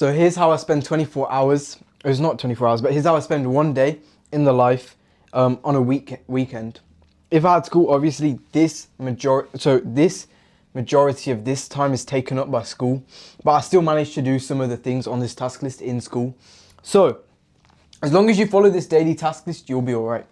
So here's how I spend 24 hours. It's not 24 hours, but here's how I spend one day in the life on a weekend. If I had school, obviously this majority of this time is taken up by school, but I still manage to do some of the things on this task list in school. So as long as you follow this daily task list, you'll be all right.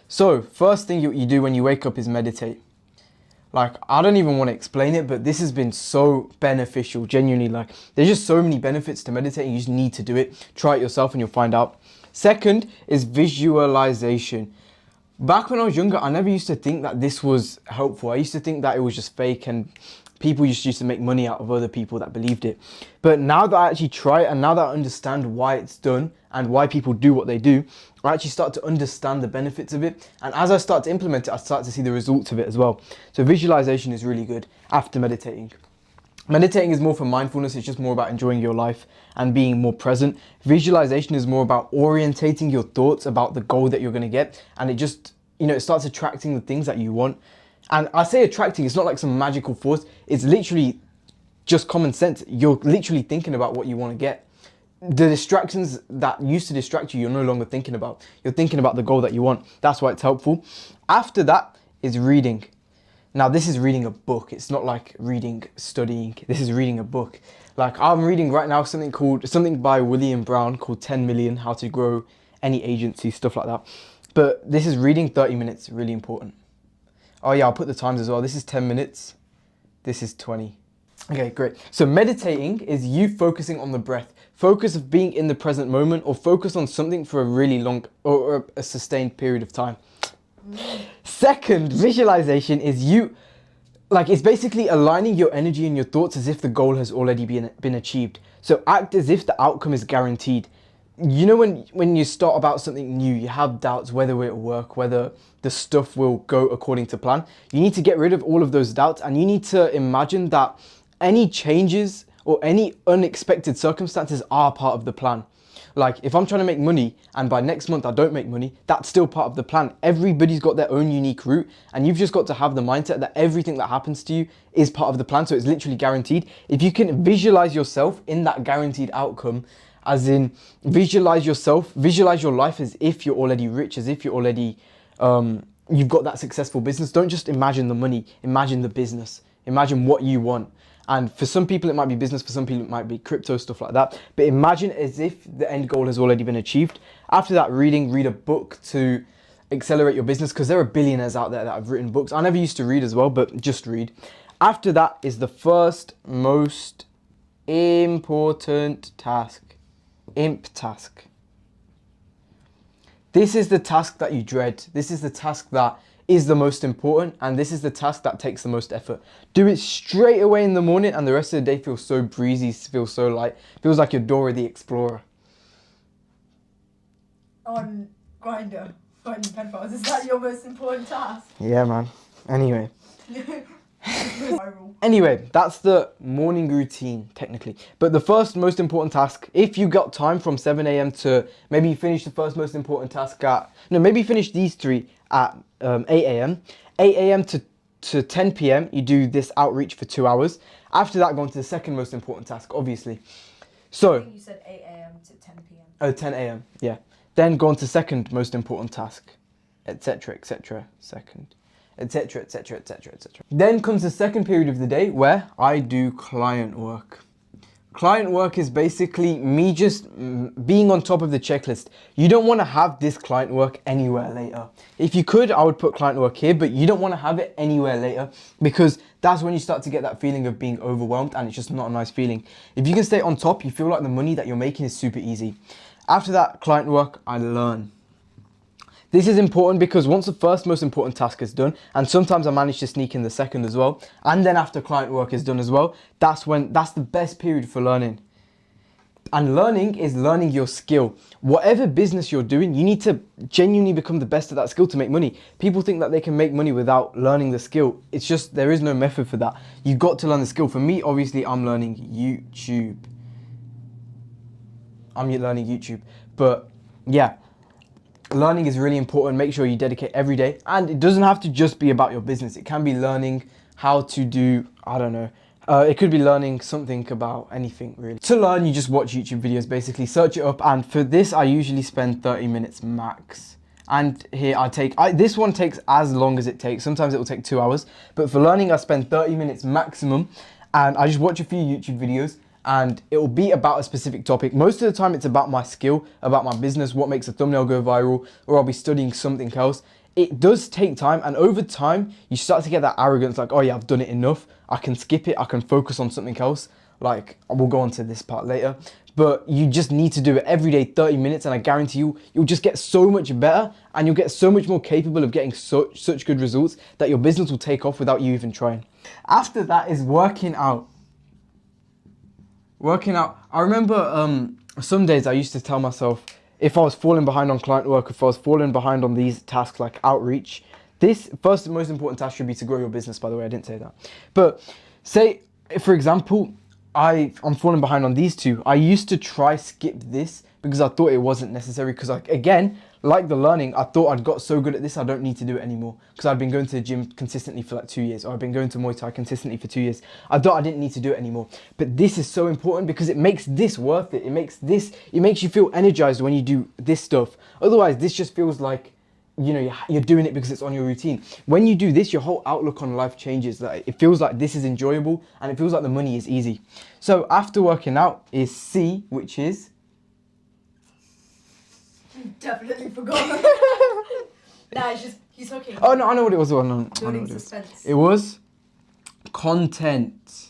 So first thing you do when you wake up is meditate. Like, I don't even want to explain it, but this has been so beneficial, genuinely. Like, there's just so many benefits to meditating. You just need to do it. Try it yourself and you'll find out. Second is visualization. Back when I was younger, I never used to think that this was helpful. I used to think that it was just fake and people just used to make money out of other people that believed it. But now that I actually try it and now that I understand why it's done and why people do what they do, I actually start to understand the benefits of it. And as I start to implement it, I start to see the results of it as well. So visualization is really good after meditating. Meditating is more for mindfulness. It's just more about enjoying your life and being more present. Visualization is more about orientating your thoughts about the goal that you're going to get. And it just, it starts attracting the things that you want. And I say attracting, it's not like some magical force. It's literally just common sense. You're literally thinking about what you want to get. The distractions that used to distract you, you're no longer thinking about. You're thinking about the goal that you want. That's why it's helpful. After that is reading. Now, this is reading a book. It's not like studying. This is reading a book. Like, I'm reading right now something by William Brown called 10 Million, How to Grow Any Agency, stuff like that. But this is reading 30 minutes, really important. Oh yeah, I'll put the times as well. This is 10 minutes. This is 20. Okay, great. So meditating is you focusing on the breath. Focus of being in the present moment or focus on something for a really long or a sustained period of time. Second, visualization is it's basically aligning your energy and your thoughts as if the goal has already been achieved. So act as if the outcome is guaranteed. You know, when you start about something new, you have doubts whether it will work, whether the stuff will go according to plan. You need to get rid of all of those doubts and you need to imagine that any changes or any unexpected circumstances are part of the plan. Like, if I'm trying to make money and by next month I don't make money, that's still part of the plan. Everybody's got their own unique route and you've just got to have the mindset that everything that happens to you is part of the plan. So it's literally guaranteed. If you can visualize yourself in that guaranteed outcome, as in visualize your life as if you're already rich, as if you're already, you've got that successful business. Don't just imagine the money, imagine the business, imagine what you want. And for some people it might be business, for some people it might be crypto, stuff like that. But imagine as if the end goal has already been achieved. After that, read a book to accelerate your business, because there are billionaires out there that have written books. I never used to read as well, but just read. After that is the first most important task. Imp task. This is the task that you dread. This is the task that is the most important, and this is the task that takes the most effort. Do it straight away in the morning and the rest of the day feels so breezy, feels so light, feels like you're Dora the Explorer. On Grindr, finding pedophiles, is that your most important task? Yeah, man. Anyway, that's the morning routine, technically. But the first most important task, if you got time from 7 a.m. to maybe finish the first most important task maybe finish these three at 8 a.m. 8 a.m. to 10 p.m. you do this outreach for 2 hours. After that, go on to the second most important task, obviously. So, I think you said 8 a.m. to 10 p.m. Oh, 10 a.m. Yeah. Then go on to second most important task, etc., etc. Second, etc., etc., etc., etc. Then comes the second period of the day where I do client work. Client work is basically me just being on top of the checklist. You don't want to have this client work anywhere later. If you could, I would put client work here, but you don't want to have it anywhere later, because that's when you start to get that feeling of being overwhelmed and it's just not a nice feeling. If you can stay on top, you feel like the money that you're making is super easy. After that client work, I learn. This is important because once the first most important task is done, and sometimes I manage to sneak in the second as well, and then after client work is done as well, that's the best period for learning. And learning is learning your skill. Whatever business you're doing, you need to genuinely become the best at that skill to make money. People think that they can make money without learning the skill. It's just, there is no method for that. You've got to learn the skill. For me, obviously, I'm learning YouTube. But yeah. Learning is really important. Make sure you dedicate every day, and it doesn't have to just be about your business. It can be learning how to do, I don't know, It could be learning something about anything really. To learn, you just watch YouTube videos, basically search it up, and for this I usually spend 30 minutes max. And here this one takes as long as it takes. Sometimes it will take 2 hours, but for learning I spend 30 minutes maximum, and I just watch a few YouTube videos and it will be about a specific topic. Most of the time it's about my skill, about my business, what makes a thumbnail go viral, or I'll be studying something else. It does take time, and over time you start to get that arrogance, like, oh yeah, I've done it enough, I can skip it, I can focus on something else. Like, we'll go on to this part later, but you just need to do it every day, 30 minutes, and I guarantee you, you'll just get so much better, and you'll get so much more capable of getting such good results that your business will take off without you even trying. After that is working out. I remember some days I used to tell myself, if I was falling behind on client work, if I was falling behind on these tasks like outreach, this first and most important task should be to grow your business, by the way, I didn't say that. But say, for example, I'm falling behind on these two. I used to try skip this because I thought it wasn't necessary, because again, like the learning, I thought I'd got so good at this I don't need to do it anymore, because I'd been going to the gym consistently for like 2 years, or I've been going to Muay Thai consistently for 2 years. I thought I didn't need to do it anymore. But this is so important because it makes this worth it. It makes you feel energized when you do this stuff. Otherwise, this just feels like, you know, you're doing it because it's on your routine. When you do this, your whole outlook on life changes. That it feels like this is enjoyable, and it feels like the money is easy. So after working out is C, which is... Definitely forgot. Nah, it's just, he's talking. Oh no, I know what it was. I know what Building it was. suspense. It was content.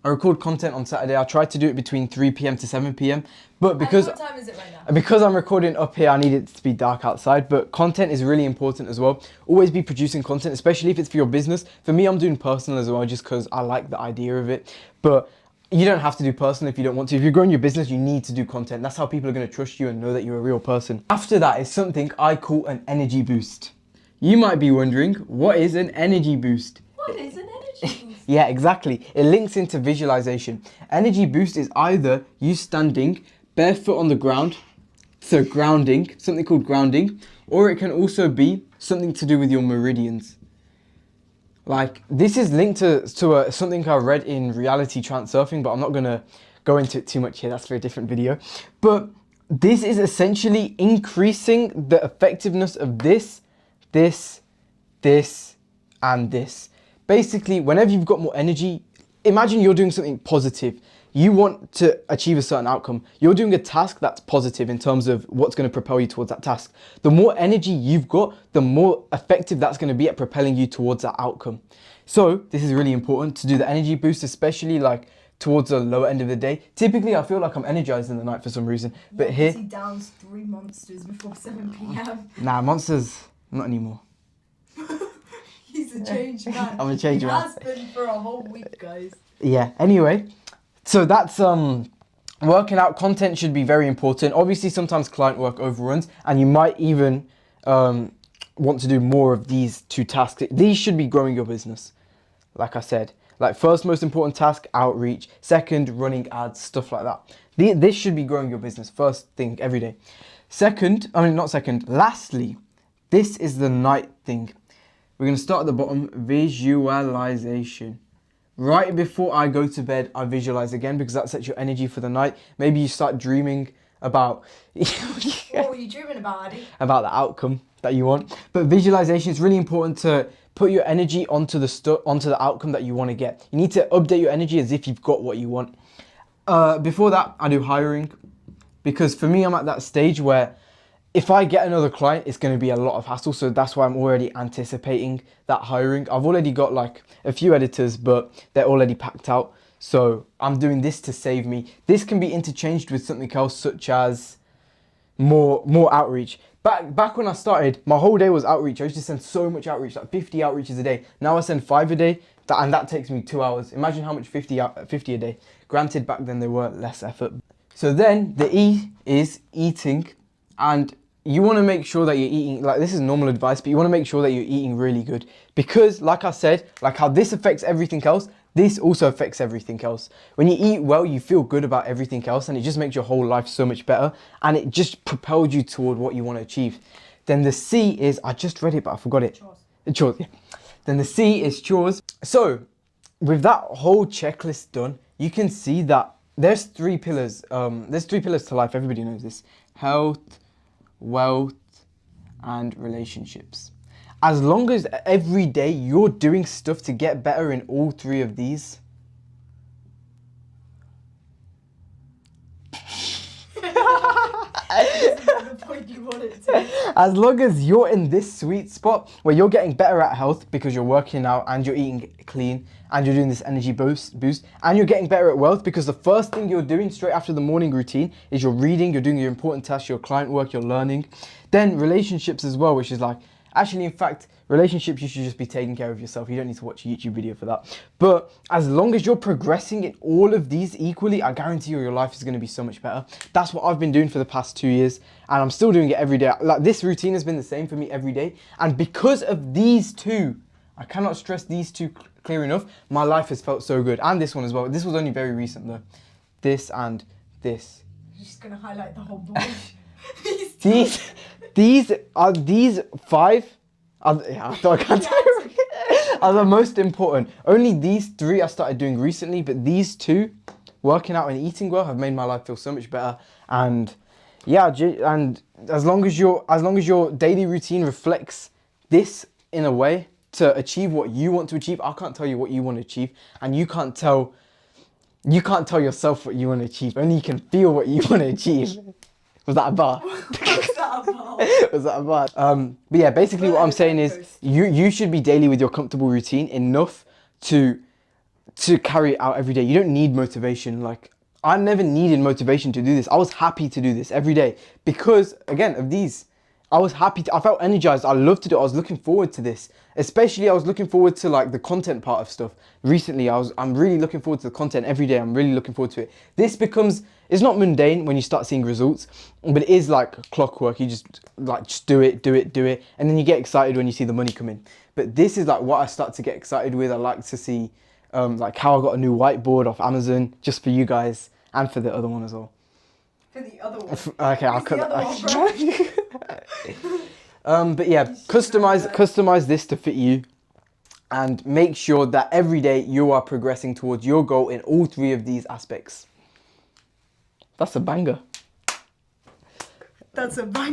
I record content on Saturday. I try to do it between 3 p.m. to 7 p.m. But because And what time is it right now? because I'm recording up here, I need it to be dark outside. But content is really important as well. Always be producing content, especially if it's for your business. For me, I'm doing personal as well, just because I like the idea of it. But you don't have to do personal if you don't want to. If you're growing your business, you need to do content. That's how people are going to trust you and know that you're a real person. After that is something I call an energy boost. You might be wondering, what is an energy boost? What is an energy boost? Yeah, exactly. It links into visualization. Energy boost is either you standing barefoot on the ground, so grounding, something called grounding, or it can also be something to do with your meridians. Like, this is linked to something I read in reality transurfing, but I'm not going to go into it too much here. That's for a different video. But this is essentially increasing the effectiveness of this, and this. Basically, whenever you've got more energy, imagine you're doing something positive. You want to achieve a certain outcome. You're doing a task that's positive in terms of what's going to propel you towards that task. The more energy you've got, the more effective that's going to be at propelling you towards that outcome. So this is really important to do the energy boost, especially like towards the lower end of the day. Typically, I feel like I'm energized in the night for some reason. But Yeah, here... He downs 3 monsters before 7 p.m. Nah, monsters, not anymore. He's a changed man. I'm a changed man. He has been for a whole week, guys. Yeah, anyway, so that's working out. Content should be very important. Obviously, sometimes client work overruns, and you might even want to do more of these two tasks. These should be growing your business, like I said. Like, first most important task, outreach. Second, running ads, stuff like that. This should be growing your business, first thing every day. Lastly, this is the night thing. We're going to start at the bottom, visualization. Right before I go to bed, I visualize again, because that sets your energy for the night. Maybe you start dreaming about... What were you dreaming about, Addy? about the outcome that you want. But visualization is really important to put your energy onto the outcome that you want to get. You need to update your energy as if you've got what you want. Before that, I do hiring, because for me, I'm at that stage where if I get another client, it's going to be a lot of hassle. So that's why I'm already anticipating that hiring. I've already got like a few editors, but they're already packed out. So I'm doing this to save me. This can be interchanged with something else, such as more outreach. Back when I started, my whole day was outreach. I used to send so much outreach, like 50 outreaches a day. Now I send 5 a day, and that takes me 2 hours. Imagine how much 50 a day. Granted, back then they were less effort. So then the E is eating, and you want to make sure that you're eating, like, this is normal advice, but you want to make sure that you're eating really good, because like I said, like how this affects everything else, this also affects everything else. When you eat well, you feel good about everything else, and it just makes your whole life so much better, and it just propels you toward what you want to achieve. Then the C is, I just read it, but I forgot it. Chores. Chores, yeah. Then the C is chores. So with that whole checklist done, you can see that there's 3 pillars. There's 3 pillars to life. Everybody knows this: health, wealth, and relationships. As long as every day you're doing stuff to get better in all 3 of these, the point you wanted to. as long as you're in this sweet spot where you're getting better at health because you're working out and you're eating clean and you're doing this energy boost and you're getting better at wealth because the first thing you're doing straight after the morning routine is you're reading, you're doing your important tasks, your client work, you're learning. Then relationships as well, which is like, actually, in fact, relationships, you should just be taking care of yourself. You don't need to watch a YouTube video for that. But as long as you're progressing in all of these equally, I guarantee you your life is going to be so much better. That's what I've been doing for the past 2 years, and I'm still doing it every day. Like, this routine has been the same for me every day. And because of these 2, I cannot stress these 2 clear enough, my life has felt so good. And this one as well. This was only very recent though. This and this. You're just going to highlight the whole board. These 5 I thought I can't tell you. Are the most important. Only these 3 I started doing recently, but these 2, working out and eating well, have made my life feel so much better. And yeah, and as long as your daily routine reflects this in a way to achieve what you want to achieve, I can't tell you what you want to achieve, and you can't tell yourself what you want to achieve. Only you can feel what you want to achieve. Was that a bar? Was that a bar? But yeah, basically what I'm saying is you should be daily with your comfortable routine enough to carry it out every day. You don't need motivation. Like, I never needed motivation to do this. I was happy to do this every day because, again, of these. I was happy I felt energized. I loved to do it. I was looking forward to this. Especially I was looking forward to like the content part of stuff. Recently, I'm really looking forward to the content every day. I'm really looking forward to it. This it's not mundane when you start seeing results, but it is like clockwork. You just do it. And then you get excited when you see the money come in. But this is like what I start to get excited with. I like to see like how I got a new whiteboard off Amazon just for you guys and for the other one as well. For the other one. Okay, I'll cut that. but yeah, customize this to fit you, and make sure that every day you are progressing towards your goal in all 3 of these aspects. That's a banger. That's a bang.